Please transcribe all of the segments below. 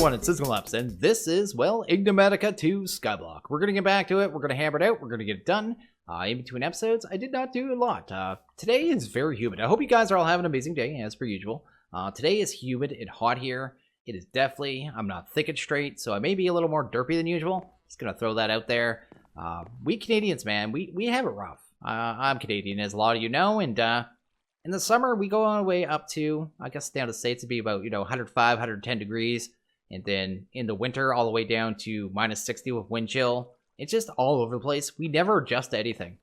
everyone, it's SystemCollapse, and this is, well, Enigmatica 2 Skyblock. We're gonna get back to it, we're gonna hammer it out, we're gonna get it done. In between episodes, I did not do a lot. Today is very humid. I hope you guys are all having an amazing day, as per usual. Today is humid and hot here. It is definitely, I'm not thick and straight, so I may be a little more derpy than usual. Just gonna throw that out there. We Canadians, man, we have it rough. I'm Canadian, as a lot of you know, and in the summer, we go all the way up to, I guess down to States, it'd be about, 105, 110 degrees. And then in the winter, all the way down to minus 60 with wind chill. It's just all over the place. We never adjust to anything.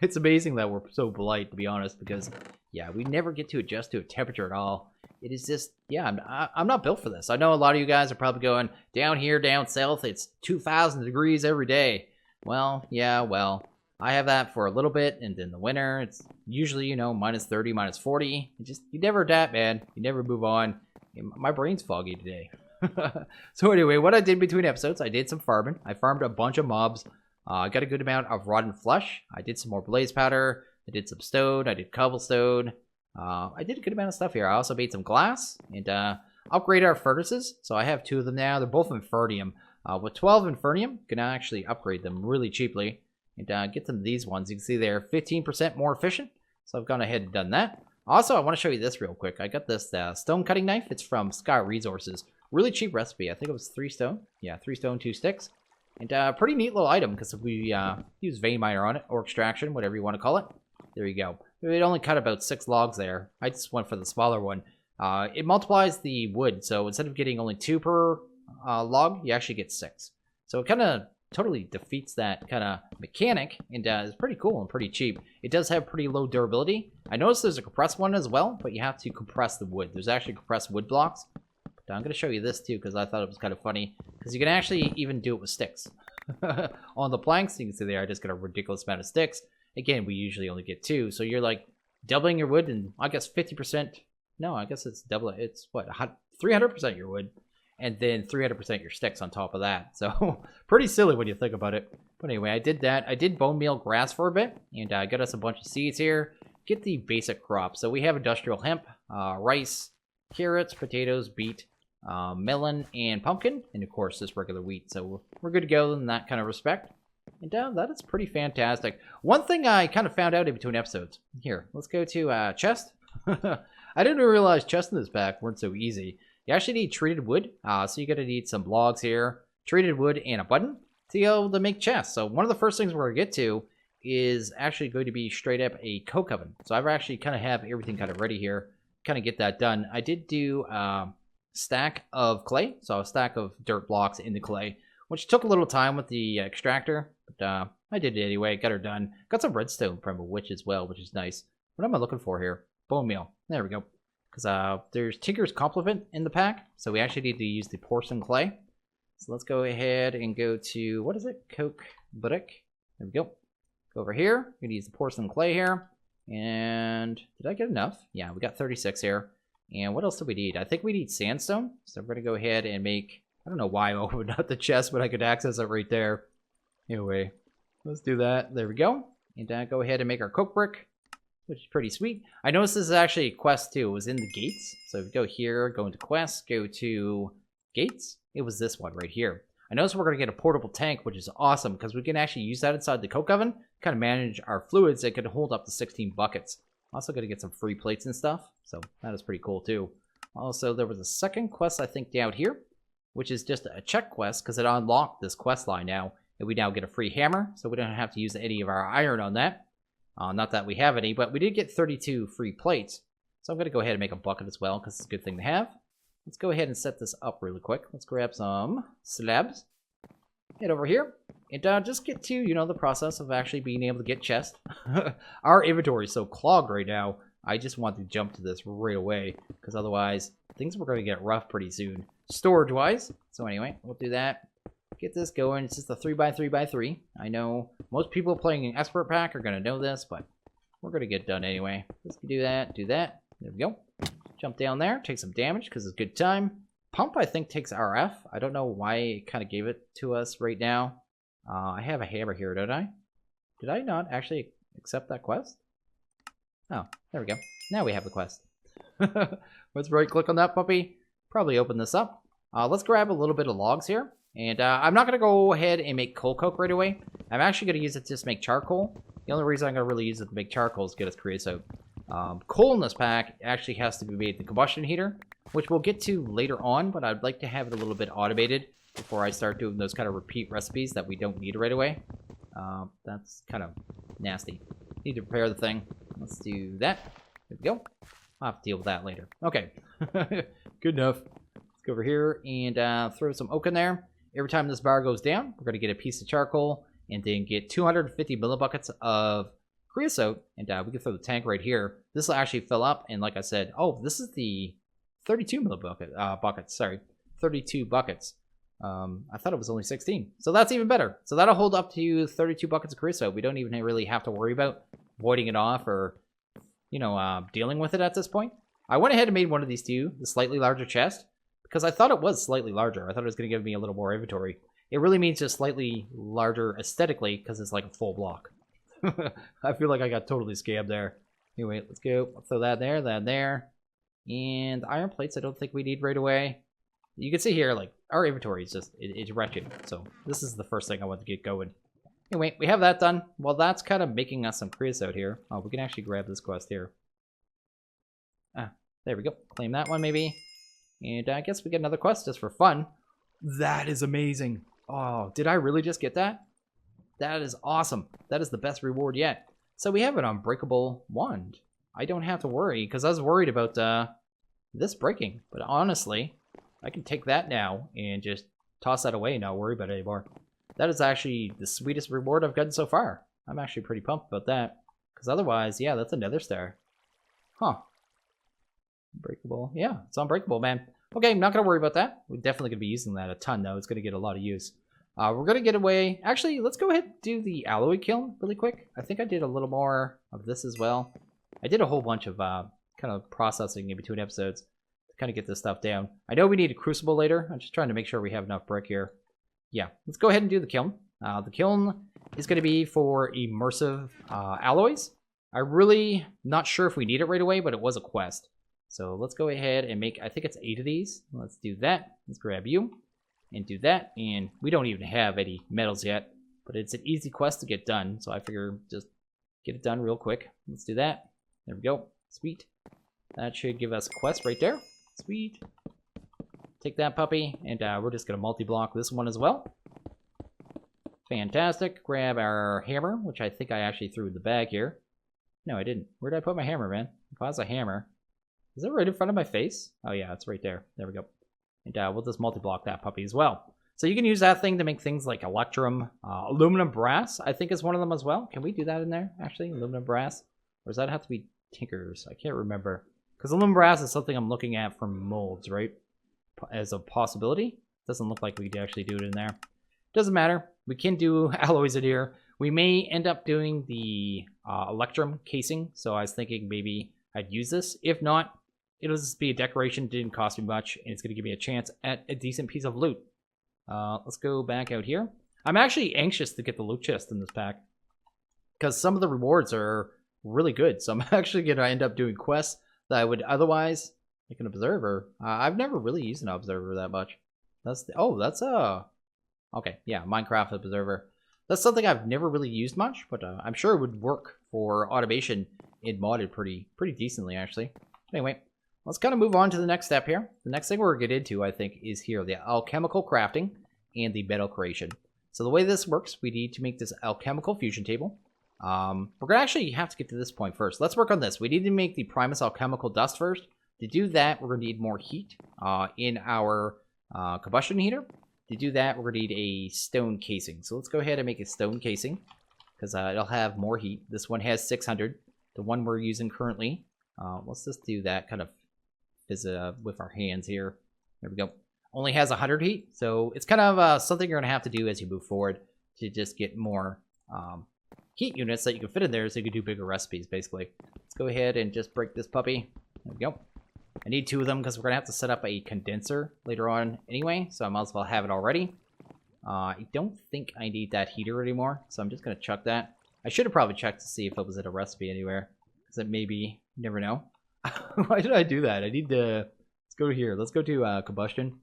It's amazing that we're so polite, to be honest, because, yeah, we never get to adjust to a temperature at all. It is just, yeah, I'm not built for this. I know a lot of you guys are probably going, down here, down south, it's 2,000 degrees every day. Well, yeah, well. I have that for a little bit, and in the winter, it's usually, minus 30, minus 40. You never adapt, man. You never move on. My brain's foggy today. So anyway, what I did between episodes, I did some farming. I farmed a bunch of mobs. I got a good amount of rotten flesh. I did some more blaze powder. I did some stone. I did cobblestone. I did a good amount of stuff here. I also made some glass and upgraded our furnaces. So I have 2 of them now. They're both Infernium. With 12 Infernium, you can actually upgrade them really cheaply. And get them these ones. You can see they're 15% more efficient. So I've gone ahead and done that. Also, I want to show you this real quick. I got this stone cutting knife. It's from Sky Resources. Really cheap recipe. I think it was 3 stone. Yeah, 3 stone, 2 sticks. And pretty neat little item because we use vein miner on it, or extraction, whatever you want to call it. There you go. It only cut about 6 logs there. I just went for the smaller one. It multiplies the wood. So instead of getting only 2 per log, you actually get 6. So it kind of totally defeats that kind of mechanic, and it's pretty cool and pretty cheap. It does have pretty low durability. I noticed there's a compressed one as well, but you have to compress the wood. There's actually compressed wood blocks. But I'm going to show you this too, because I thought it was kind of funny, because you can actually even do it with sticks. On the planks, you can see there, I just got a ridiculous amount of sticks. Again, we usually only get 2, so you're like doubling your wood, and I guess 50%, no, I guess it's double, it's what, 300% your wood. And then 300% your sticks on top of that. So pretty silly when you think about it. But anyway, I did that. I did bone meal grass for a bit. And I got us a bunch of seeds here. Get the basic crops. So we have industrial hemp, rice, carrots, potatoes, beet, melon, and pumpkin. And of course, this regular wheat. So we're good to go in that kind of respect. And that is pretty fantastic. One thing I kind of found out in between episodes. Here, let's go to chest. I didn't realize chests in this pack weren't so easy. You actually need treated wood, so you're going to need some logs here, treated wood, and a button to be able to make chests. So one of the first things we're going to get to is actually going to be straight up a coke oven. So I've actually kind of have everything kind of ready here, kind of get that done. I did do a stack of clay, so a stack of dirt blocks in the clay, which took a little time with the extractor, but I did it anyway, got her done. Got some redstone from a witch as well, which is nice. What am I looking for here? Bone meal. There we go. Because there's Tinker's Complement in the pack, so we actually need to use the porcelain clay. So let's go ahead and go to, what is it? Coke brick. There we go. Go over here. We're going to use the porcelain clay here. And did I get enough? Yeah, we got 36 here. And what else do we need? I think we need sandstone. So we're going to go ahead and make, I don't know why I opened up the chest, but I could access it right there. Anyway, let's do that. There we go. And go ahead and make our coke brick, which is pretty sweet. I noticed this is actually a quest too. It was in the gates. So if you go here, go into quests, go to gates. It was this one right here. I noticed we're going to get a portable tank, which is awesome because we can actually use that inside the coke oven, kind of manage our fluids that can hold up to 16 buckets. Also going to get some free plates and stuff. So that is pretty cool too. Also, there was a second quest, I think, down here, which is just a check quest because it unlocked this quest line now. And we now get a free hammer, so we don't have to use any of our iron on that. Not that we have any, but we did get 32 free plates. So I'm going to go ahead and make a bucket as well, because it's a good thing to have. Let's go ahead and set this up really quick. Let's grab some slabs. Head over here. And just get to, the process of actually being able to get chests. Our inventory is so clogged right now. I just want to jump to this right away, because otherwise, things are going to get rough pretty soon, storage-wise. So anyway, we'll do that. Get this going. It's just a 3x3x3. I know most people playing an expert pack are going to know this, but we're going to get done anyway. Let's do that, do that. There we go. Jump down there, take some damage because it's a good time. Pump, I think, takes RF. I don't know why it kind of gave it to us right now. I have a hammer here, don't I? Did I not actually accept that quest? Oh, there we go. Now we have the quest. Let's right-click on that puppy. Probably open this up. Let's grab a little bit of logs here. And I'm not going to go ahead and make coal coke right away. I'm actually going to use it to just make charcoal. The only reason I'm going to really use it to make charcoal is to get us creosote. Coal in this pack actually has to be made in the combustion heater, which we'll get to later on, but I'd like to have it a little bit automated before I start doing those kind of repeat recipes that we don't need right away. That's kind of nasty. Need to prepare the thing. Let's do that. There we go. I'll have to deal with that later. Okay. Good enough. Let's go over here and throw some oak in there. Every time this bar goes down, we're going to get a piece of charcoal and then get 250 millibuckets of creosote. And we can throw the tank right here. This will actually fill up. And like I said, oh, this is the 32 buckets. Sorry, 32 buckets. I thought it was only 16. So that's even better. So that'll hold up to 32 buckets of creosote. We don't even really have to worry about voiding it off or, dealing with it at this point. I went ahead and made one of these two, the slightly larger chest. Because I thought it was slightly larger. I thought it was going to give me a little more inventory. It really means just slightly larger aesthetically because it's like a full block. I feel like I got totally scammed there. Anyway, let's go. I'll throw that there. And iron plates I don't think we need right away. You can see here, like, our inventory is just, it's wretched. So this is the first thing I want to get going. Anyway, we have that done. Well, that's kind of making us some creosote here. Oh, we can actually grab this quest here. There we go. Claim that one maybe. And I guess we get another quest just for fun. That is amazing. Oh, did I really just get that? That is awesome. That is the best reward yet. So we have an unbreakable wand. I don't have to worry, because I was worried about this breaking. But honestly, I can take that now and just toss that away and not worry about it anymore. That is actually the sweetest reward I've gotten so far. I'm actually pretty pumped about that. Because otherwise, yeah, that's a nether star. Huh. Unbreakable. Yeah, it's unbreakable, man. Okay, I'm not going to worry about that. We're definitely going to be using that a ton, though. It's going to get a lot of use. We're going to get away. Actually, let's go ahead and do the Alawis Kiln really quick. I think I did a little more of this as well. I did a whole bunch of kind of processing in between episodes to kind of get this stuff down. I know we need a crucible later. I'm just trying to make sure we have enough brick here. Yeah, let's go ahead and do the kiln. The kiln is going to be for immersive alloys. I'm really not sure if we need it right away, but it was a quest. So let's go ahead and make, I think it's 8 of these. Let's do that. Let's grab you and do that. And we don't even have any metals yet, but it's an easy quest to get done. So I figure just get it done real quick. Let's do that. There we go. Sweet. That should give us a quest right there. Sweet. Take that puppy. And we're just going to multi-block this one as well. Fantastic. Grab our hammer, which I think I actually threw in the bag here. No, I didn't. Where did I put my hammer, man? If I was a hammer... Is it right in front of my face? Oh yeah, it's right there. There we go. And we'll just multi-block that puppy as well. So you can use that thing to make things like electrum, aluminum brass, I think is one of them as well. Can we do that in there, actually? Aluminum brass? Or does that have to be tinkers? I can't remember. Because aluminum brass is something I'm looking at for molds, right? As a possibility. Doesn't look like we could actually do it in there. Doesn't matter. We can do alloys in here. We may end up doing the electrum casing. So I was thinking maybe I'd use this. If not, it'll just be a decoration. Didn't cost me much, and it's going to give me a chance at a decent piece of loot. Let's go back out here. I'm actually anxious to get the loot chest in this pack because some of the rewards are really good. So I'm actually going to end up doing quests that I would otherwise like an observer. I've never really used an observer that much. Okay, yeah, Minecraft observer. That's something I've never really used much, but I'm sure it would work for automation in modded pretty decently actually. Anyway. Let's kind of move on to the next step here. The next thing we're going to get into, I think, is here, the alchemical crafting and the metal creation. So the way this works, we need to make this alchemical fusion table. We're going to actually have to get to this point first. Let's work on this. We need to make the Primus alchemical dust first. To do that, we're going to need more heat in our combustion heater. To do that, we're going to need a stone casing. So let's go ahead and make a stone casing because it'll have more heat. This one has 600. The one we're using currently. Let's just do that kind of with our hands here. There we go. Only has 100 heat, so it's kind of something you're going to have to do as you move forward to just get more heat units that you can fit in there so you can do bigger recipes, basically. Let's go ahead and just break this puppy. There we go. I need 2 of them because we're going to have to set up a condenser later on anyway, so I might as well have it already. I don't think I need that heater anymore, so I'm just going to chuck that. I should have probably checked to see if it was in a recipe anywhere, because it maybe, you never know. Why did I do that? I need to, let's go here. Let's go to combustion.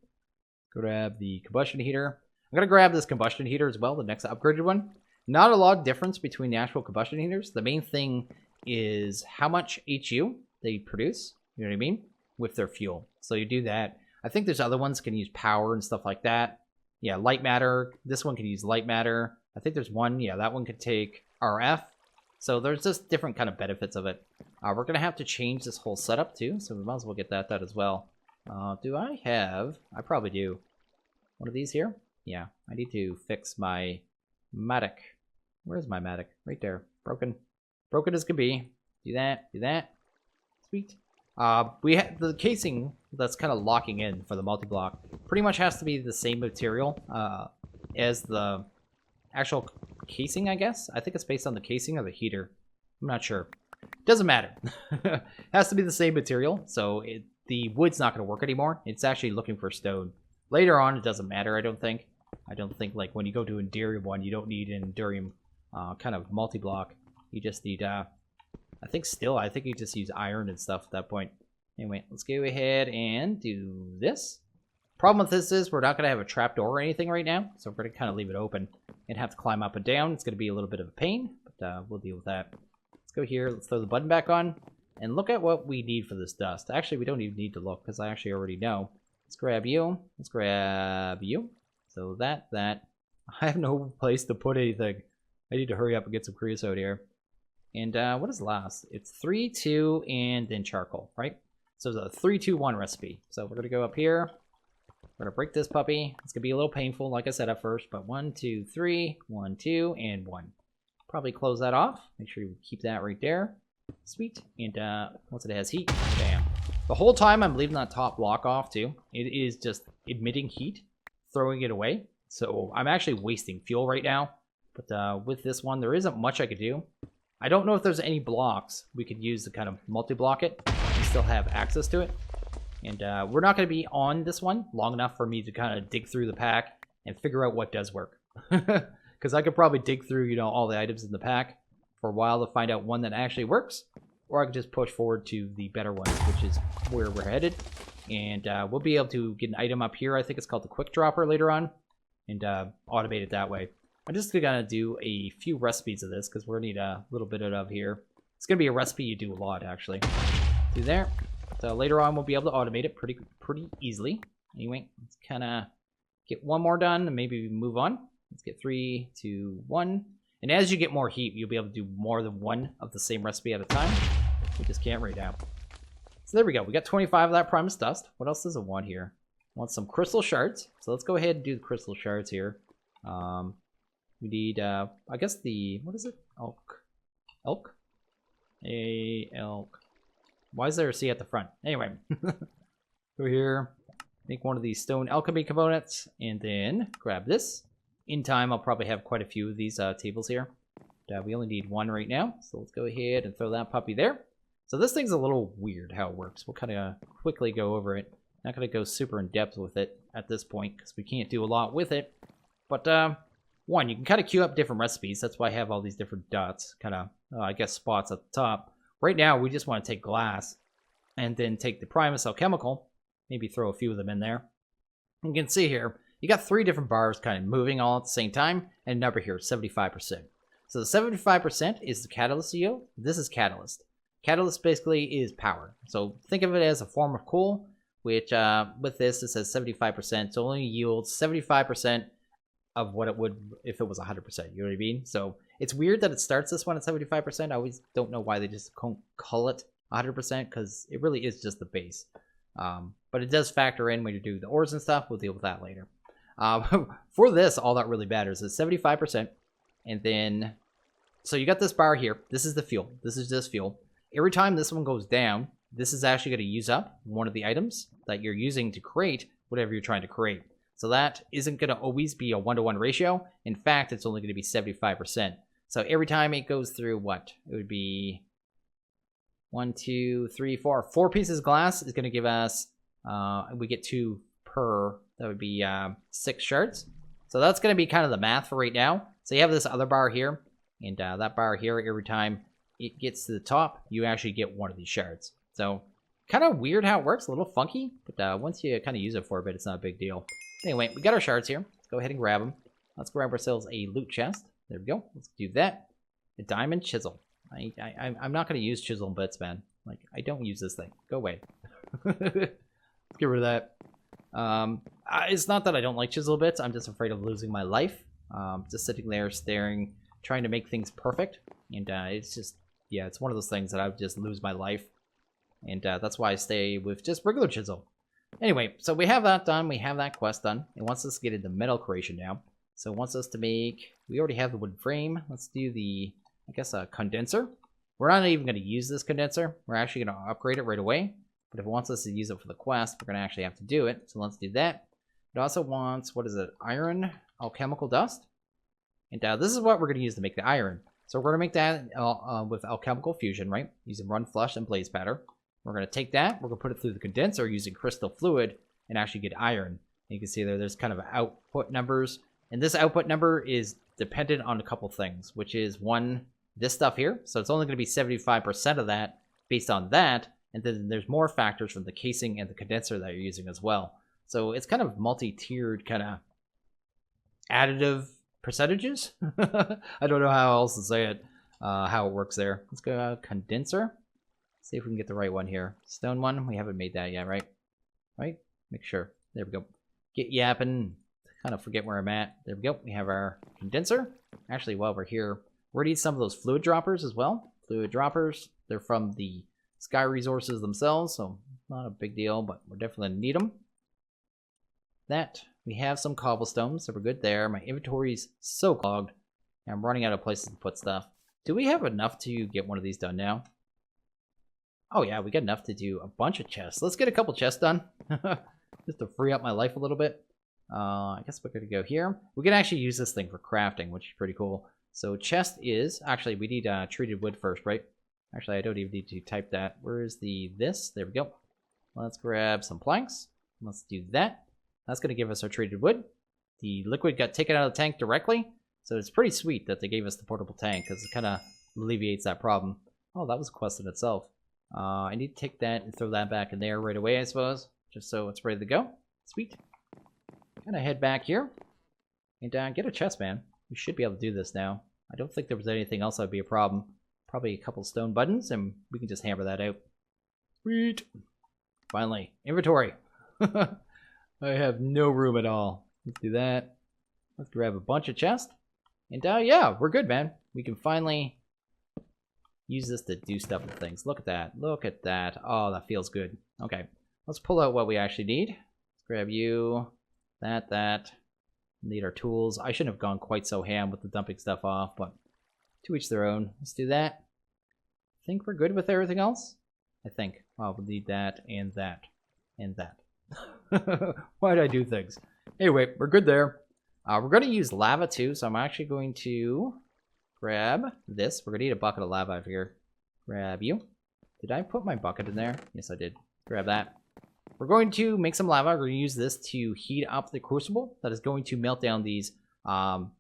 Grab the combustion heater. I'm going to grab this combustion heater as well, the next upgraded one. Not a lot of difference between the actual combustion heaters. The main thing is how much HU they produce, you know what I mean, with their fuel. So you do that. I think there's other ones can use power and stuff like that. Yeah, light matter. This one can use light matter. I think there's one, yeah, that one could take RF. So there's just different kind of benefits of it. We're going to have to change this whole setup too, so we might as well get that done as well. Do I have... I probably do. One of these here? Yeah, I need to fix my Matic. Where's my Matic? Right there. Broken. Broken as can be. Do that. Do that. Sweet. We have the casing that's kind of locking in for the multi-block. Pretty much has to be the same material as the actual casing, I guess. I think it's based on the casing or the heater. I'm not sure. Doesn't matter. Has to be the same material, so the wood's not going to work anymore. It's actually looking for stone. Later on, it doesn't matter, I don't think. I don't think, like, when you go to Enderium one, you don't need an Enderium kind of multi-block. You just need, I think you just use iron and stuff at that point. Anyway, let's go ahead and do this. Problem with this is we're not going to have a trapdoor or anything right now, so we're going to kind of leave it open and have to climb up and down. It's going to be a little bit of a pain, but we'll deal with that. Let's go here. Let's throw the button back on and look at what we need for this dust. Actually, we don't even need to look because I actually already know. Let's grab you. Let's grab you. So that. I have no place to put anything. I need to hurry up and get some creosote here. And what is last? It's 3, 2, and then charcoal, right? So it's a 3, 2, 1 recipe. So we're going to go up here. We're going to break this puppy. It's going to be a little painful, like I said at first, but 1, 2, 3, 1, 2, and 1. Probably close that off. Make sure you keep that right there. Sweet. And once it has heat, bam. The whole time I'm leaving that top block off too. It is just emitting heat, throwing it away. So I'm actually wasting fuel right now. But with this one, there isn't much I could do. I don't know if there's any blocks we could use to kind of multi-block it and still have access to it. And we're not going to be on this one long enough for me to kind of dig through the pack and figure out what does work. Because I could probably dig through, you know, all the items in the pack for a while to find out one that actually works. Or I could just push forward to the better ones, which is where we're headed. And we'll be able to get an item up here. I think it's called the Quick Dropper later on. And automate it that way. I'm just going to do a few recipes of this because we're going to need a little bit of here. It's going to be a recipe you do a lot, actually. Do there. So later on, we'll be able to automate it pretty easily. Anyway, let's kind of get one more done and maybe move on. Let's get 3, 2, 1. And as you get more heat, you'll be able to do more than one of the same recipe at a time. We just can't right now. So there we go. We got 25 of that Primus Dust. What else does it want here? It wants some crystal shards. So let's go ahead and do the crystal shards here. We need, I guess the, what is it? Elk. Elk? Elk. Why is there a C at the front? Anyway. Go here. Make one of these stone alchemy components. And then grab this. In time, I'll probably have quite a few of these tables here. We only need one right now. So let's go ahead and throw that puppy there. So this thing's a little weird how it works. We'll kind of quickly go over it. Not going to go super in depth with it at this point because we can't do a lot with it. But one, you can kind of queue up different recipes. That's why I have all these different dots, kind of, I guess, spots at the top. Right now, we just want to take glass and then take the Primus Alchemical. Maybe throw a few of them in there. You can see here, you got 3 different bars kind of moving all at the same time, and a number here, 75%. So the 75% is the catalyst yield. This is catalyst. Catalyst basically is power. So think of it as a form of coal, which with this, it says 75%. So it only yields 75% of what it would if it was 100%. You know what I mean? So it's weird that it starts this one at 75%. I always don't know why they just don't call it 100% because it really is just the base. But it does factor in when you do the ores and stuff. We'll deal with that later. For this, all that really matters is 75%. And then, so you got this bar here. This is the fuel. This is just fuel. Every time this one goes down, this is actually going to use up one of the items that you're using to create whatever you're trying to create. So that isn't going to always be a 1-to-1 ratio. In fact, it's only going to be 75%. So every time it goes through what? It would be 1, 2, 3, 4. 4 pieces of glass is going to give us, we get 2 per, that would be 6 shards. So that's going to be kind of the math for right now. So you have this other bar here, and that bar here, every time it gets to the top, you actually get one of these shards. So Kind of weird how it works, a little funky, but once you kind of use it for a bit, it's not a big deal. Anyway, we got our shards here. Let's go ahead and grab them. Let's grab ourselves a loot chest. There we go. Let's do that. A diamond chisel. I'm not going to use chisel bits, man. Like, I don't use this thing. Go away. Let's get rid of that. It's not that I don't like chisel bits. I'm just afraid of losing my life. Just sitting there staring, trying to make things perfect. And it's just, yeah, it's one of those things that I would just lose my life. And that's why I stay with just regular chisel. Anyway, so we have that done. We have that quest done. It wants us to get into metal creation now. So it wants us to make, we already have the wood frame. Let's do the, I guess, a condenser. We're not even going to use this condenser. We're actually going to upgrade it right away. But if it wants us to use it for the quest, we're going to actually have to do it. So let's do that. It also wants, what is it? Iron alchemical dust. And this is what we're going to use to make the iron. So we're going to make that with alchemical fusion, right? Using run, flush, and blaze pattern. We're going to take that. We're going to put it through the condenser using crystal fluid and actually get iron. And you can see there's kind of output numbers. And this output number is dependent on a couple things, which is one, this stuff here. So it's only going to be 75% of that based on that. And then there's more factors from the casing and the condenser that you're using as well. So it's kind of multi-tiered kind of additive percentages. I don't know how else to say it, how it works there. Let's go condenser. See if we can get the right one here. Stone one. We haven't made that yet, right? Right? Make sure. There we go. Get yapping. Kind of forget where I'm at. There we go. We have our condenser. Actually, while we're here, we're going to need some of those fluid droppers as well. Fluid droppers. They're from the sky resources themselves, so not a big deal, but we're definitely going to need them. That. We have some cobblestone, so we're good there. My inventory's so clogged. I'm running out of places to put stuff. Do we have enough to get one of these done now? Oh yeah, we got enough to do a bunch of chests. Let's get a couple chests done. Just to free up my life a little bit. I guess we're going to go here. We can actually use this thing for crafting, which is pretty cool. So chest is... Actually, we need treated wood first, right? Actually, I don't even need to type that. Where is this? There we go. Let's grab some planks. Let's do that. That's going to give us our treated wood. The liquid got taken out of the tank directly. So it's pretty sweet that they gave us the portable tank, because it kind of alleviates that problem. Oh, that was a quest in itself. I need to take that and throw that back in there right away, I suppose. Just so it's ready to go. Sweet. Gonna head back here. And get a chest, man. We should be able to do this now. I don't think there was anything else that would be a problem. Probably a couple stone buttons, and we can just hammer that out. Sweet. Finally. Inventory. I have no room at all. Let's do that. Let's grab a bunch of chests. And yeah, we're good, man. We can finally use this to do stuff with things. Look at that. Look at that. Oh, that feels good. Okay. Let's pull out what we actually need. Let's grab you. That. Need our tools. I shouldn't have gone quite so ham with the dumping stuff off, but to each their own. Let's do that. I think we're good with everything else. I think. Oh, we'll need that and that and that. Why did I do things? Anyway, we're good there. We're going to use lava too, so I'm actually going to grab this. We're going to need a bucket of lava over here. Grab you. Did I put my bucket in there? Yes, I did. Grab that. We're going to make some lava. We're going to use this to heat up the crucible that is going to melt down these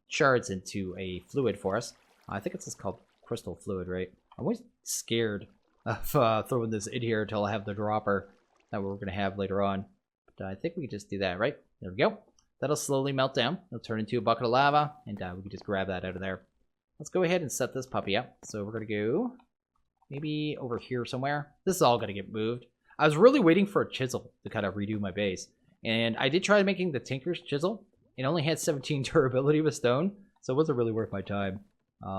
shards into a fluid for us. I think it's just called crystal fluid, right? I'm always scared of throwing this in here until I have the dropper that we're going to have later on. But I think we can just do that, right? There we go. That'll slowly melt down. It'll turn into a bucket of lava, and we can just grab that out of there. Let's go ahead and set this puppy up. So we're going to go maybe over here somewhere. This is all going to get moved. I was really waiting for a chisel to kind of redo my base. And I did try making the Tinker's chisel. It only had 17 durability with stone, so it wasn't really worth my time.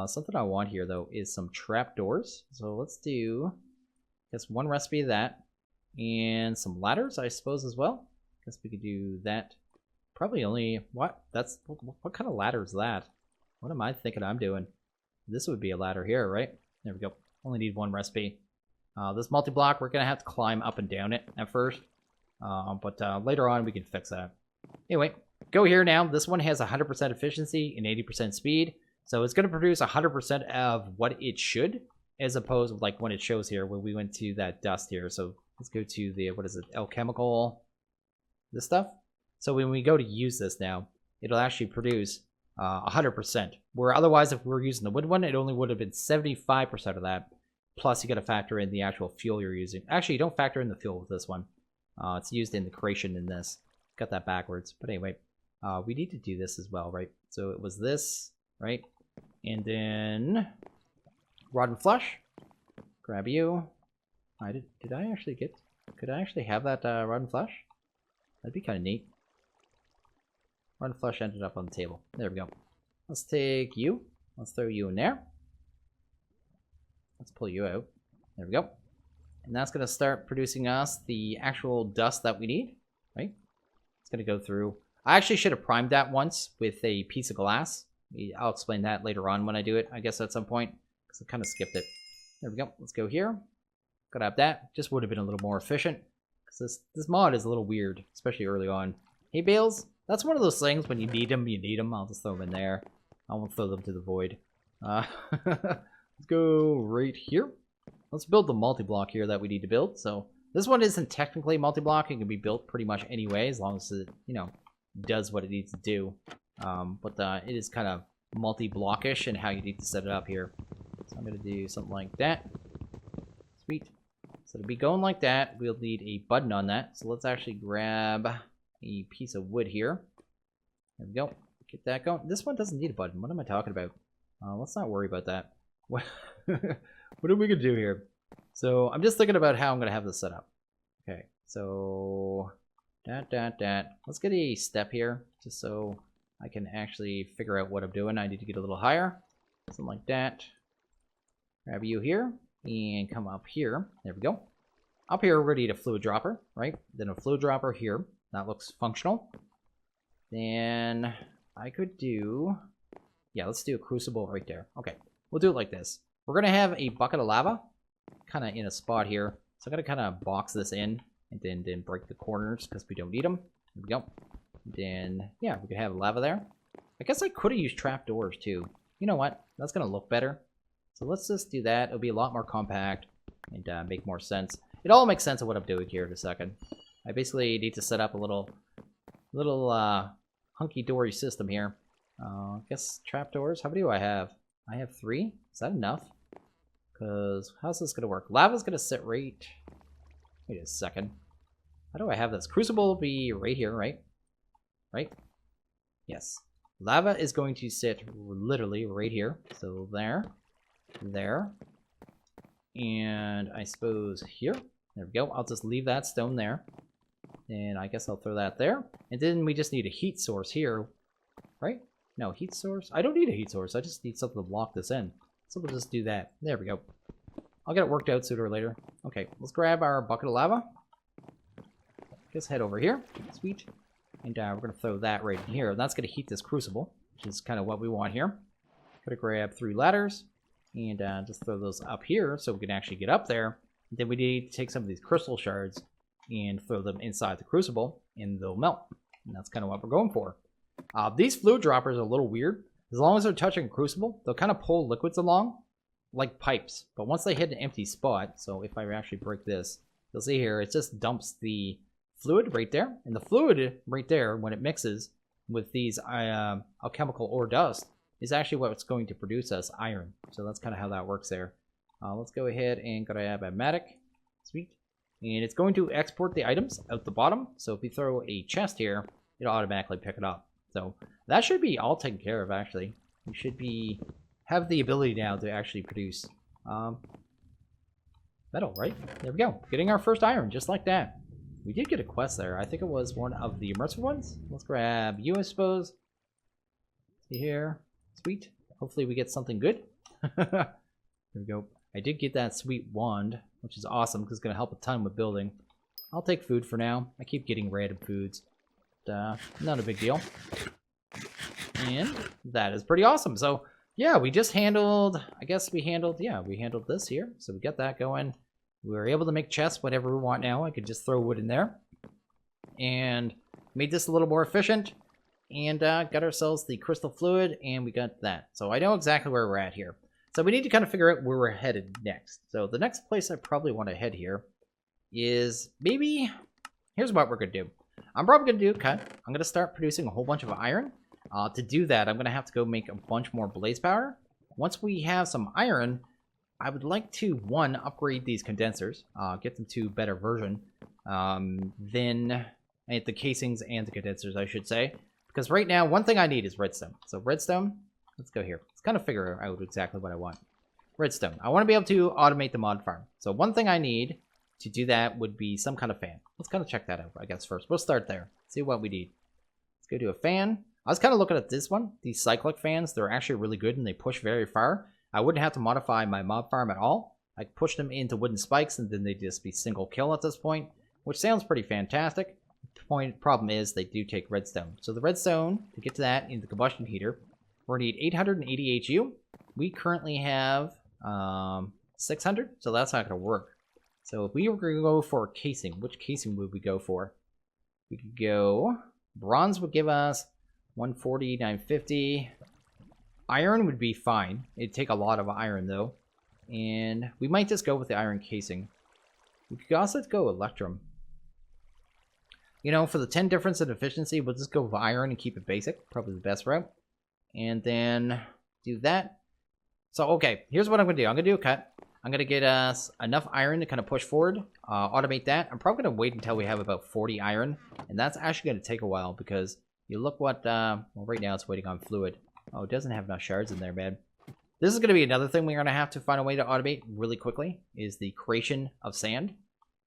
Something I want here, though, is some trapdoors. So let's do, I guess, one recipe of that. And some ladders, I suppose, as well. I guess we could do that. Probably only, what kind of ladder is that? What am I thinking I'm doing? This would be a ladder here, right? There we go. Only need one recipe. This multi-block, we're going to have to climb up and down it at first. But later on, we can fix that. Anyway, go here now. This one has 100% efficiency and 80% speed. So it's going to produce 100% of what it should, as opposed to like when it shows here when we went to that dust here. So let's go to the, what is it, Alchemical, this stuff. So when we go to use this now, it'll actually produce 100%. Where otherwise, if we were using the wood one, it only would have been 75% of that. Plus, you got to factor in the actual fuel you're using. Actually, you don't factor in the fuel with this one. It's used in the creation in this. Got that backwards. But anyway, we need to do this as well, right? So it was this, right? And then rod and flush. Grab you. Did I actually get... Could I actually have that rod and flush? That'd be kind of neat. Rod and flush ended up on the table. There we go. Let's take you. Let's throw you in there. Let's pull you out. There we go. And that's going to start producing us the actual dust that we need, right? It's going to go through. I actually should have primed that once with a piece of glass. I'll explain that later on when I do it, I guess, at some point, because I kind of skipped it. There we go. Let's go here. Grab that. Just would have been a little more efficient, because this mod is a little weird, especially early on. Hey, bales. That's one of those things when you need them, you need them. I'll just throw them in there. I won't throw them to the void. Let's go right here. Let's build the multi-block here that we need to build. So this one isn't technically multi-block. It can be built pretty much anyway, as long as it, you know, does what it needs to do. But it is kind of multi-blockish in how you need to set it up here. So I'm going to do something like that. Sweet. So to be going like that, we'll need a button on that. So let's actually grab a piece of wood here. There we go. Get that going. This one doesn't need a button. What am I talking about? Let's not worry about that. What are we gonna do here? So I'm just thinking about how I'm gonna have this set up. Okay, so let's get a step here just so I can actually figure out what I'm doing. I need to get a little higher, something like that. Grab you here and come up here. There we go. Up here we're gonna need a fluid dropper, right? Then a fluid dropper here. That looks functional. Then I could do, yeah, let's do a crucible right there. Okay. We'll do it like this. We're going to have a bucket of lava kind of in a spot here. So I'm going to kind of box this in and then break the corners because we don't need them. There we go. Then, yeah, we could have lava there. I guess I could have used trapdoors too. You know what? That's going to look better. So let's just do that. It'll be a lot more compact and make more sense. It all makes sense of what I'm doing here in a second. I basically need to set up a little hunky-dory system here. I guess trapdoors. How many do I have? I have 3. Is that enough? Because how's this going to work? Lava's going to sit right... Wait a second. How do I have this? Crucible will be right here, right? Right? Yes. Lava is going to sit literally right here. So there. There. And I suppose here. There we go. I'll just leave that stone there. And I guess I'll throw that there. And then we just need a heat source here. Right? No, heat source? I don't need a heat source. I just need something to block this in. So we'll just do that. There we go. I'll get it worked out sooner or later. Okay, let's grab our bucket of lava. Just head over here. Sweet. And we're going to throw that right in here. And that's going to heat this crucible, which is kind of what we want here. Going to grab 3 ladders and just throw those up here so we can actually get up there. And then we need to take some of these crystal shards and throw them inside the crucible, and they'll melt. And that's kind of what we're going for. These fluid droppers are a little weird. As long as they're touching a crucible, they'll kind of pull liquids along like pipes. But once they hit an empty spot, so if I actually break this, you'll see here, it just dumps the fluid right there. And the fluid right there, when it mixes with these alchemical ore dust, is actually what's going to produce us iron. So that's kind of how that works there. Let's go ahead and grab a Enigmatic. Sweet. And it's going to export the items out the bottom. So if we throw a chest here, it'll automatically pick it up. So that should be all taken care of, actually. We should have the ability now to actually produce metal, right? There we go. Getting our first iron, just like that. We did get a quest there. I think it was one of the immersive ones. Let's grab you, I suppose. See here. Sweet. Hopefully we get something good. There we go. I did get that sweet wand, which is awesome because it's going to help a ton with building. I'll take food for now. I keep getting random foods. Not a big deal. And that is pretty awesome. So yeah, we just handled, we handled this here. So we got that going. We were able to make chests whatever we want now. I could just throw wood in there and made this a little more efficient, and got ourselves the crystal fluid, and we got that. So I know exactly where we're at here. So we need to kind of figure out where we're headed next. So the next place I probably want to head here is maybe, here's what we're going to do. I'm probably going to do a cut. I'm going to start producing a whole bunch of iron. To do that, I'm going to have to go make a bunch more blaze powder. Once we have some iron, I would like to, one, upgrade these condensers, get them to better version, then the casings and the condensers, I should say. Because right now, one thing I need is redstone. So redstone, let's go here. Let's kind of figure out exactly what I want. Redstone. I want to be able to automate the mod farm. So one thing I need to do that would be some kind of fan. Let's kind of check that out, I guess, first. We'll start there. See what we need. Let's go to a fan. I was kind of looking at this one. These Cyclic Fans, they're actually really good and they push very far. I wouldn't have to modify my mod farm at all. I could push them into wooden spikes and then they'd just be single kill at this point, which sounds pretty fantastic. The problem is they do take redstone. So the redstone, to get to that in the combustion heater, we're going to need 880 HU. We currently have 600, so that's not going to work. So if we were going to go for casing, which casing would we go for? We could go... Bronze would give us 140, 950. Iron would be fine. It'd take a lot of iron, though. And we might just go with the iron casing. We could also go Electrum. You know, for the 10 difference in efficiency, we'll just go with iron and keep it basic. Probably the best route. And then do that. So, okay, here's what I'm going to do. I'm going to do a cut. I'm going to get us enough iron to kind of push forward, automate that. I'm probably going to wait until we have about 40 iron, and that's actually going to take a while because you look what, well, right now it's waiting on fluid. Oh, it doesn't have enough shards in there, man. This is going to be another thing we're going to have to find a way to automate really quickly, is the creation of sand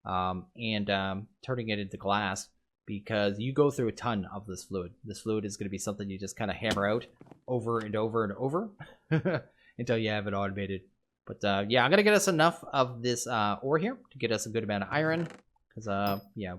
and turning it into glass, because you go through a ton of this fluid. This fluid is going to be something you just kind of hammer out over and over and over until you have it automated. But yeah, I'm going to get us enough of this ore here to get us a good amount of iron. Because, yeah,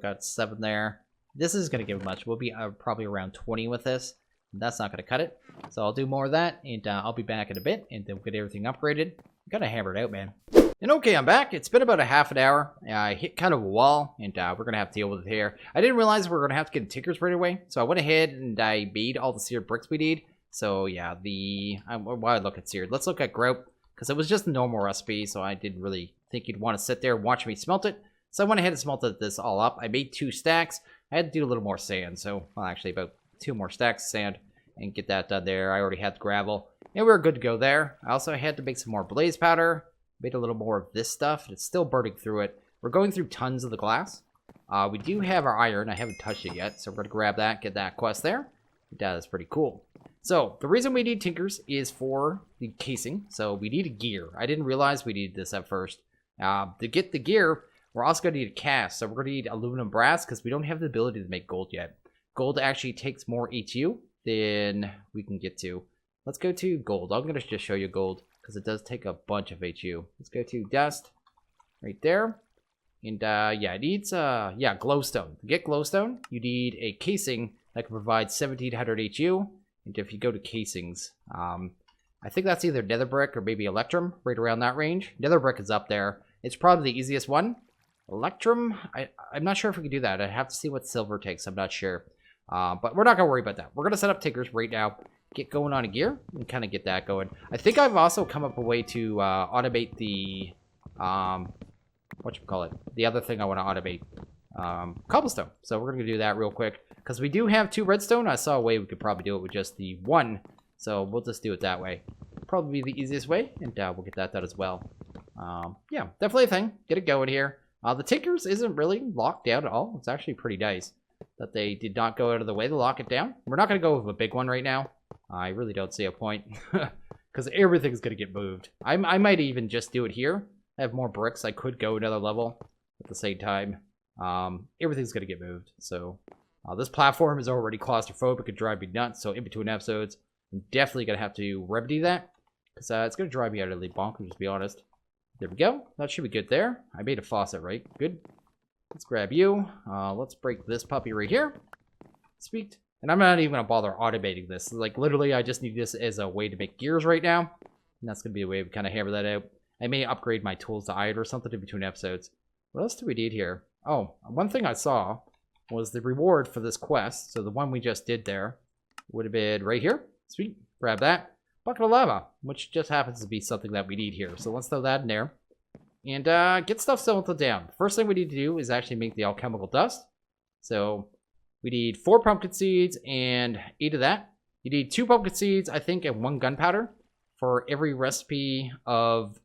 got 7 there. This is going to give much. We'll be probably around 20 with this. That's not going to cut it. So I'll do more of that, and I'll be back in a bit, and then we'll get everything upgraded. I'm kind of hammered out, man. And okay, I'm back. It's been about a half an hour. I hit kind of a wall, and we're going to have to deal with it here. I didn't realize we were going to have to get tinkers right away. So I went ahead and I made all the seared bricks we need. So yeah, why look at seared? Let's look at grout. Because it was just a normal recipe, so I didn't really think you'd want to sit there and watch me smelt it. So I went ahead and smelted this all up. I made 2 stacks. I had to do a little more sand, so, well, actually about 2 more stacks of sand and get that done there. I already had the gravel, and we were good to go there. I also had to make some more blaze powder, made a little more of this stuff, and it's still burning through it. We're going through tons of the glass. We do have our iron. I haven't touched it yet, so we're going to grab that, get that quest there. That is pretty cool. So, the reason we need tinkers is for the casing. So, we need a gear. I didn't realize we needed this at first. To get the gear, we're also going to need a cast. So, we're going to need aluminum brass because we don't have the ability to make gold yet. Gold actually takes more HU than we can get to. Let's go to gold. I'm going to just show you gold because it does take a bunch of HU. Let's go to dust right there. And, yeah, it needs, yeah, glowstone. To get glowstone, you need a casing that can provide 1700 HU. And if you go to casings, I think that's either nether brick or maybe electrum, right around that range. Nether brick is up there. It's probably the easiest one. Electrum, I'm not sure if we can do that. I have to see what silver takes. I'm not sure. But we're not going to worry about that. We're going to set up tinkers right now, get going on a gear, and kind of get that going. I think I've also come up with a way to automate the, whatchamacallit, the other thing I want to automate. Cobblestone. So we're going to do that real quick. Because we do have 2 redstone. I saw a way we could probably do it with just the 1. So we'll just do it that way. Probably be the easiest way. And we'll get that done as well. Yeah, definitely a thing. Get it going here. The tinkers isn't really locked down at all. It's actually pretty nice that they did not go out of the way to lock it down. We're not going to go with a big one right now. I really don't see a point. Because everything's going to get moved. I might even just do it here. I have more bricks. I could go another level at the same time. Everything's going to get moved. So this platform is already claustrophobic and drive me nuts. So in between episodes, I'm definitely going to have to remedy that. Because it's going to drive me utterly bonkers, to be honest. There we go. That should be good there. I made a faucet, right? Good. Let's grab you. Let's break this puppy right here. Sweet. And I'm not even going to bother automating this. Like, literally, I just need this as a way to make gears right now. And that's going to be a way to kind of hammer that out. I may upgrade my tools to iron or something in between episodes. What else do we need here? Oh, one thing I saw was the reward for this quest. So the one we just did there would have been right here. Sweet. Grab that. Bucket of lava, which just happens to be something that we need here. So let's throw that in there. And get stuff settled down. First thing we need to do is actually make the alchemical dust. So we need 4 pumpkin seeds and 8 of that. You need 2 pumpkin seeds, I think, and 1 gunpowder for every recipe of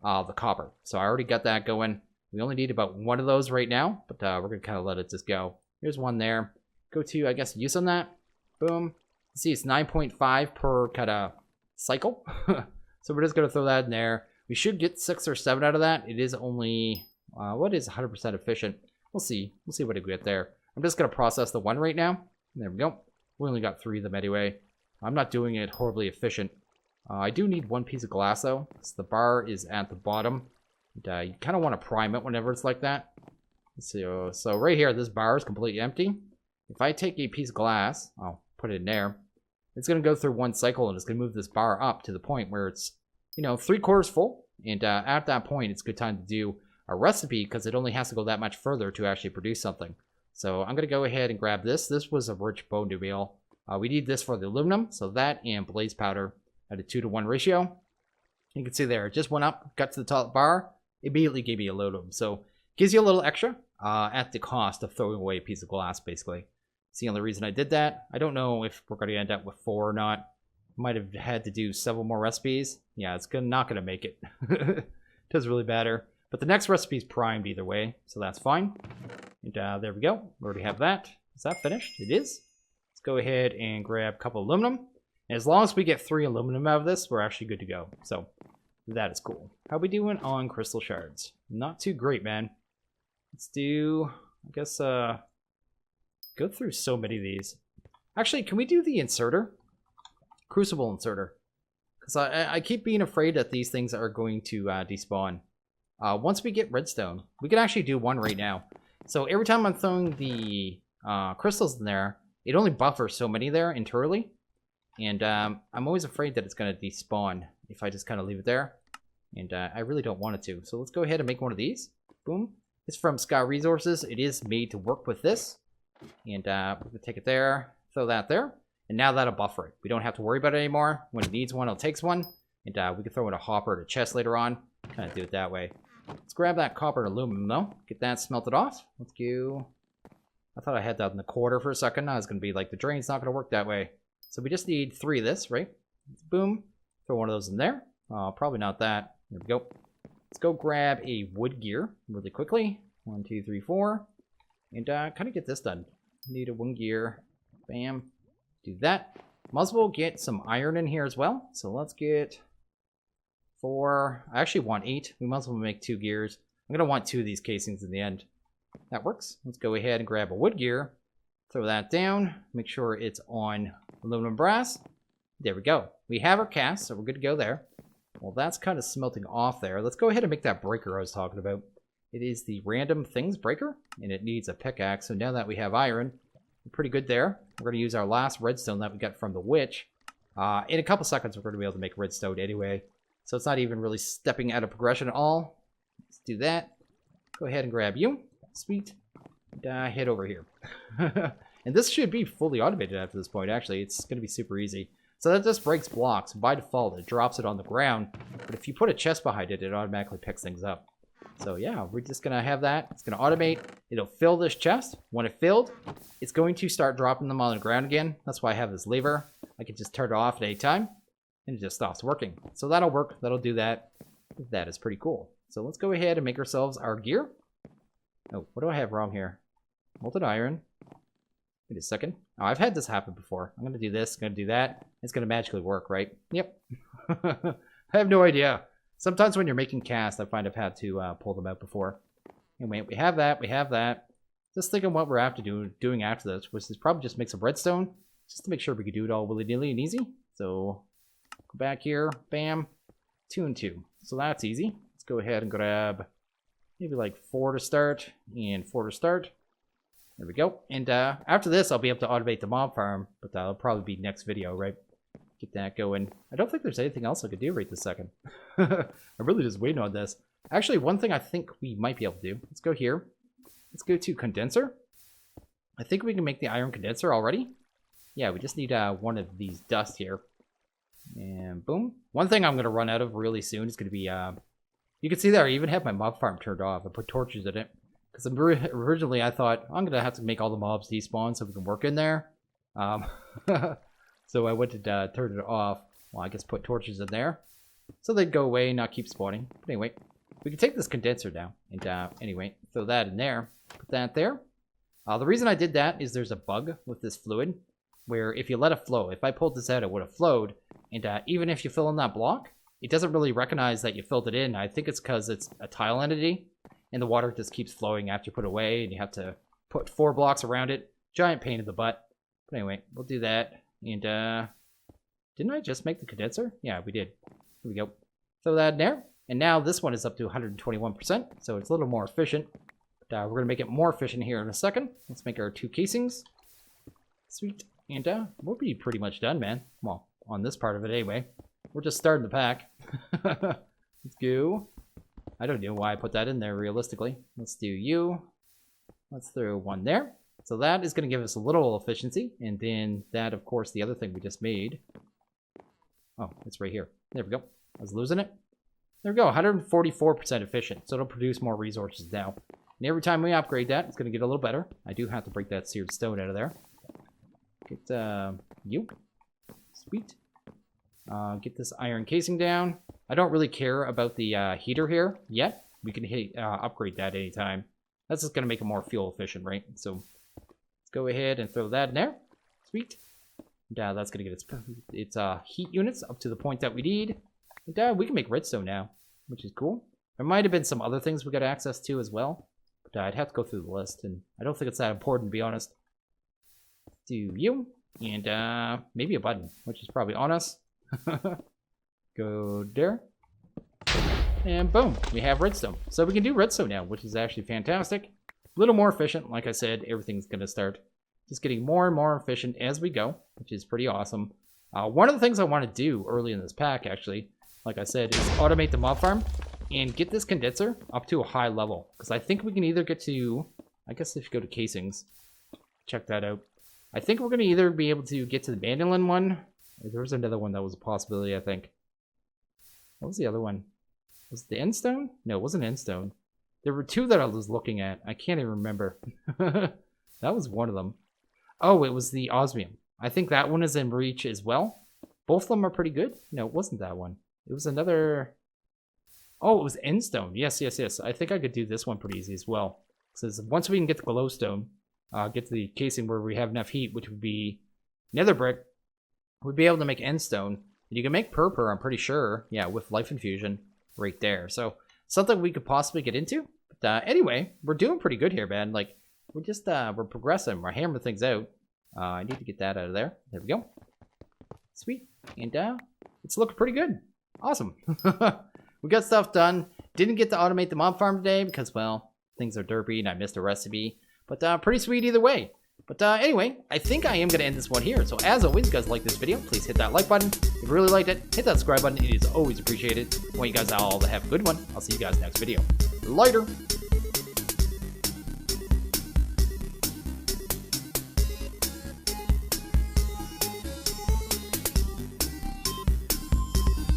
the copper. So I already got that going. We only need about one of those right now, but we're going to kind of let it just go. Here's one there. Go to, I guess, use on that. Boom. See, it's 9.5 per kind of cycle. So we're just going to throw that in there. We should get 6 or 7 out of that. It is only, what is 100% efficient? We'll see. We'll see what I get there. I'm just going to process the one right now. There we go. We only got 3 of them anyway. I'm not doing it horribly efficient. I do need 1 piece of glass, though. So the bar is at the bottom. And, you kind of want to prime it whenever it's like that. So right here, this bar is completely empty. If I take a piece of glass, I'll put it in there. It's going to go through 1 cycle, and it's going to move this bar up to the point where it's, you know, 3/4 full. And at that point, it's a good time to do a recipe because it only has to go that much further to actually produce something. So I'm going to go ahead and grab this. This was a rich bone to meal. We need this for the aluminum. So that and blaze powder at a 2-to-1 ratio. You can see there, it just went up, got to the top bar, immediately gave me aluminum. So gives you a little extra at the cost of throwing away a piece of glass, basically. It's the only reason I did that. I don't know if we're going to end up with 4 or not. Might have had to do several more recipes. Yeah, it's not going to make it. Doesn't really matter. But the next recipe is primed either way, so that's fine. And there we go. We already have that. Is that finished? It is. Let's go ahead and grab a couple aluminum. And as long as we get 3 aluminum out of this, we're actually good to go. So that is cool. How we doing on crystal shards? Not too great, man. Let's do, I guess, go through so many of these. Actually, can we do the inserter? Crucible inserter. Because I keep being afraid that these things are going to despawn. Once we get redstone, we can actually do one right now. So every time I'm throwing the crystals in there, it only buffers so many there internally. And I'm always afraid that it's going to despawn if I just kind of leave it there. And I really don't want it to. So let's go ahead and make one of these. Boom. It's from Sky Resources. It is made to work with this. And we're going to take it there, throw that there. And now that'll buffer it. We don't have to worry about it anymore. When it needs one, it takes one. And we can throw in a hopper to chest later on. Kind of do it that way. Let's grab that copper and aluminum though. Get that smelted off. Let's go. I thought I had that in the quarter for a second. I was going to be like, the drain's not going to work that way. So we just need 3 of this, right? Boom. Throw one of those in there. Probably not that. There we go. Let's go grab a wood gear really quickly. 1, 2, 3, 4. And kind of get this done. Need a wood gear. Bam. Do that. Might as well get some iron in here as well. So let's get 4. I actually want 8. We might as well make 2 gears. I'm going to want 2 of these casings in the end. That works. Let's go ahead and grab a wood gear. Throw that down. Make sure it's on aluminum brass. There we go. We have our cast, so we're good to go there. Well, that's kind of smelting off there. Let's go ahead and make that breaker I was talking about. It is the random things breaker, and it needs a pickaxe. So now that we have iron, we're pretty good there. We're going to use our last redstone that we got from the witch. In a couple seconds, we're going to be able to make redstone anyway. So it's not even really stepping out of progression at all. Let's do that. Go ahead and grab you. Sweet. And head over here. And this should be fully automated after this point, actually. It's going to be super easy. So that just breaks blocks. By default, it drops it on the ground. But if you put a chest behind it, it automatically picks things up. So yeah, we're just going to have that. It's going to automate. It'll fill this chest. When it filled, it's going to start dropping them on the ground again. That's why I have this lever. I can just turn it off at any time. And it just stops working. So that'll work. That'll do that. That is pretty cool. So let's go ahead and make ourselves our gear. Oh, what do I have wrong here? Molten iron. Wait a second. Oh, I've had this happen before. I'm going to do this. I'm going to do that. It's going to magically work, right? Yep. I have no idea. Sometimes when you're making casts, I find I've had to pull them out before. Anyway, we have that. We have that. Just thinking what we're after doing after this, which is probably just make some redstone, just to make sure we can do it all willy-nilly and easy. So go back here. Bam. 2 and 2. So that's easy. Let's go ahead and grab maybe like 4 to start and 4 to start. There we go. And after this, I'll be able to automate the mob farm, but that'll probably be next video, right? Get that going. I don't think there's anything else I could do right this second. I'm really just waiting on this. Actually, one thing I think we might be able to do. Let's go here. Let's go to condenser. I think we can make the iron condenser already. Yeah, we just need one of these dust here. And boom. One thing I'm going to run out of really soon is going to be... you can see there, I even have my mob farm turned off. I put torches in it. Because originally I thought, I'm going to have to make all the mobs despawn so we can work in there. So I went to turn it off. Well, I guess put torches in there. so they'd go away and not keep spawning. But anyway, we can take this condenser down and anyway, throw that in there, put that there. The reason I did that is there's a bug with this fluid where if you let it flow, if I pulled this out, it would have flowed. And even if you fill in that block, it doesn't really recognize that you filled it in. I think it's because it's a tile entity and the water just keeps flowing after you put it away and you have to put 4 blocks around it. Giant pain in the butt. But anyway, we'll do that. And didn't I just make the condenser? Yeah, we did. Here we go. Throw that in there. And now this one is up to 121%, so it's a little more efficient. But, we're going to make it more efficient here in a second. Let's make our 2 casings. Sweet. And we'll be pretty much done, man. Well, on this part of it anyway. We're just starting the pack. Let's go. I don't know why I put that in there realistically. Let's do you. Let's throw 1 there. So that is going to give us a little efficiency. And then that, of course, the other thing we just made. Oh, it's right here. There we go. I was losing it. There we go. 144% efficient. So it'll produce more resources now. And every time we upgrade that, it's going to get a little better. I do have to break that seared stone out of there. Get you. Sweet. Get this iron casing down. I don't really care about the heater here yet. We can upgrade that anytime. That's just going to make it more fuel efficient, right? So let's go ahead and throw that in there. Sweet. And, that's going to get its heat units up to the point that we need. And, we can make redstone now, which is cool. There might have been some other things we got access to as well. But I'd have to go through the list, and I don't think it's that important, to be honest. Do you. And maybe a button, which is probably on us. Go there. And boom, we have redstone. So we can do redstone now, which is actually fantastic. A little more efficient. Like I said, everything's going to start just getting more and more efficient as we go, which is pretty awesome. One of the things I want to do early in this pack, actually, like I said, is automate the mob farm and get this condenser up to a high level. Because I think we can either get to, I guess if you go to casings, check that out. I think we're going to either be able to get to the mandolin one. There was another one that was a possibility, I think. What was the other one? Was it the end stone? No, it wasn't end stone. There were 2 that I was looking at. I can't even remember. That was one of them. Oh, it was the osmium. I think that one is in reach as well. Both of them are pretty good. No, it wasn't that one. It was another... Oh, it was end stone. Yes, yes, yes. I think I could do this one pretty easy as well. Because once we can get the glowstone, get to the casing where we have enough heat, which would be nether brick, we'd be able to make end stone. And you can make purpur, I'm pretty sure. Yeah, with life infusion right there. So something we could possibly get into. But anyway, we're doing pretty good here, man. Like, we're just, we're progressing. We're hammering things out. I need to get that out of there. There we go. Sweet. And it's looking pretty good. Awesome. We got stuff done. Didn't get to automate the mob farm today because, well, things are derpy and I missed a recipe. But pretty sweet either way. But anyway, I think I am going to end this one here. So as always, if you guys like this video, please hit that like button. If you really liked it, hit that subscribe button. It is always appreciated. I want you guys all to have a good one. I'll see you guys next video. Later.